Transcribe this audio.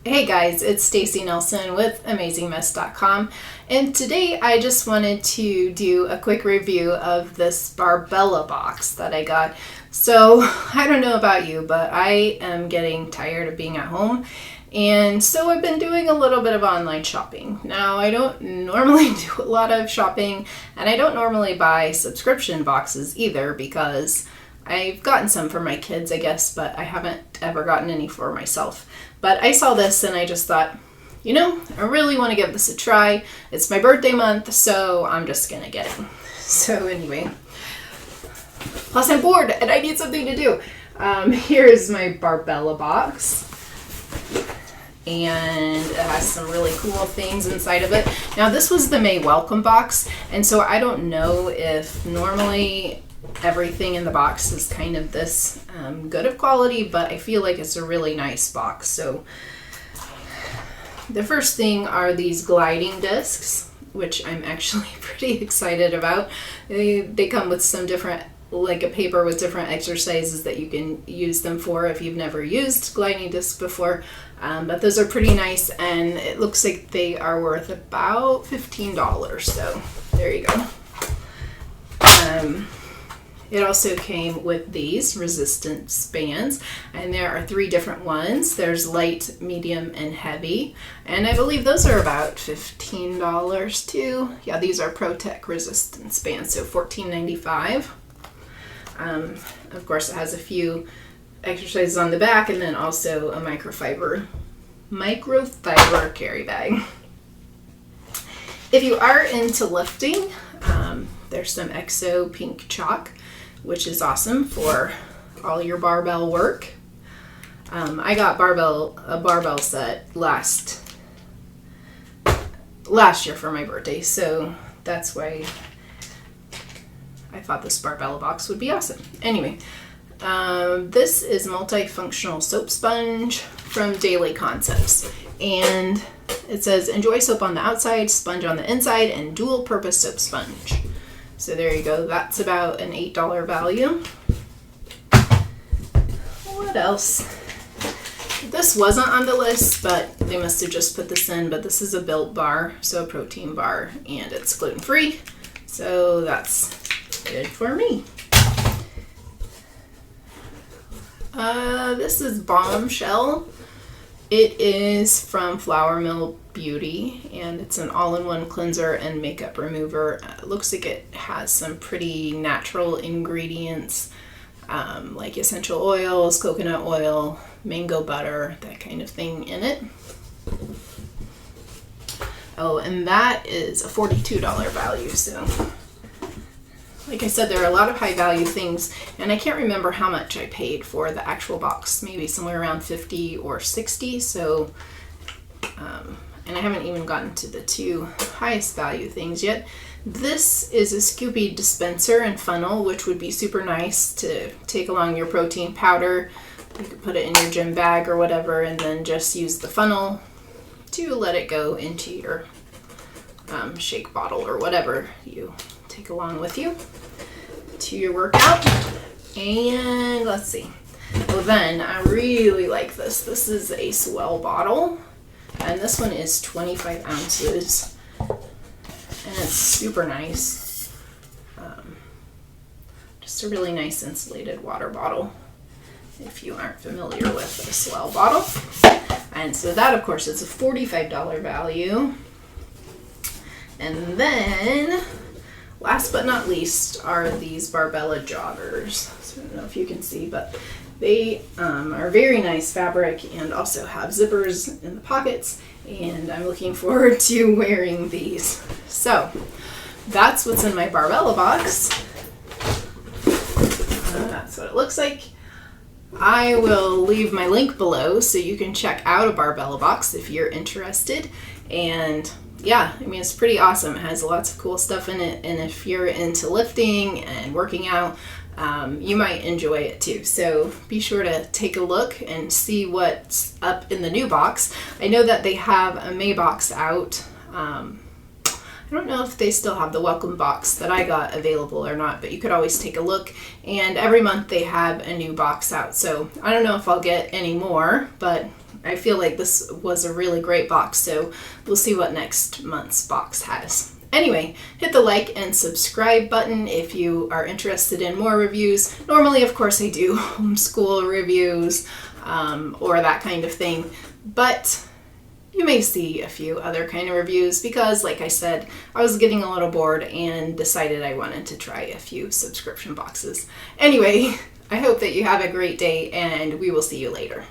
Hey guys, it's Stacy Nelson with AmazingMess.com, and today I just wanted to do a quick review of this Barbella box that I got. So I don't know about you, but I am getting tired of being at home, and so I've been doing a little bit of online shopping. Now, I don't normally do a lot of shopping, and I don't normally buy subscription boxes either because I've gotten some for my kids, I guess, but I haven't ever gotten any for myself. But I saw this and I just thought, I really want to give this a try. It's my birthday month, so I'm just going to get it. So anyway, plus I'm bored and I need something to do. Here's my Barbella box. And it has some really cool things inside of it. Now, this was the May welcome box, and so I don't know if normally everything in the box is kind of this good of quality, but I feel like it's a really nice box. So the first thing are these gliding discs, which I'm actually pretty excited about. They come with some different, like a paper with different exercises that you can use them for if you've never used gliding discs before. But those are pretty nice, and it looks like they are worth about $15. So there you go. It also came with these resistance bands, and there are 3 different ones. There's light, medium, and heavy, and I believe those are about $15 too. Yeah, these are ProTech resistance bands, so $14.95. Of course, it has a few exercises on the back, and then also a microfiber carry bag. If you are into lifting, there's some Exo pink chalk, which is awesome for all your barbell work. I got a barbell set last year for my birthday, so that's why I thought this Barbella box would be awesome. Anyway, this is multifunctional soap sponge from Daily Concepts, and it says enjoy soap on the outside, sponge on the inside, and dual purpose soap sponge. So there you go. That's about an $8 value. What else? This wasn't on the list, but they must have just put this in. But this is a Built bar, so a protein bar, and it's gluten-free. So that's good for me. This is Bombshell. It is from Flower Mill Beauty, and it's an all-in-one cleanser and makeup remover. It looks like it has some pretty natural ingredients, like essential oils, coconut oil, mango butter, that kind of thing in it. Oh, and that is a $42 value, so like I said, there are a lot of high value things, and I can't remember how much I paid for the actual box, maybe somewhere around $50 or $60. So, and I haven't even gotten to the 2 highest value things yet. This is a Scoopy dispenser and funnel, which would be super nice to take along your protein powder. You could put it in your gym bag or whatever, and then just use the funnel to let it go into your shake bottle or whatever you take along with you to your workout. And let's see. Well, then I really like this. This is a Swell bottle, and this one is 25 ounces, and it's super nice. Just a really nice insulated water bottle, if you aren't familiar with a Swell bottle. And so that, of course, is a $45 value. And then last but not least are these Barbella joggers. So I don't know if you can see, but they are very nice fabric and also have zippers in the pockets, and I'm looking forward to wearing these. So that's what's in my Barbella box. That's what it looks like. I will leave my link below so you can check out a Barbella box if you're interested. And yeah, I mean, it's pretty awesome. It has lots of cool stuff in it, and if you're into lifting and working out, you might enjoy it too. So be sure to take a look and see what's up in the new box. I know that they have a May box out. I don't know if they still have the welcome box that I got available or not, but you could always take a look. And every month they have a new box out. So I don't know if I'll get any more, but I feel like this was a really great box. So we'll see what next month's box has. Anyway, hit the like and subscribe button if you are interested in more reviews. Normally, of course, I do homeschool reviews or that kind of thing, but you may see a few other kind of reviews because, like I said, I was getting a little bored and decided I wanted to try a few subscription boxes. Anyway, I hope that you have a great day and we will see you later.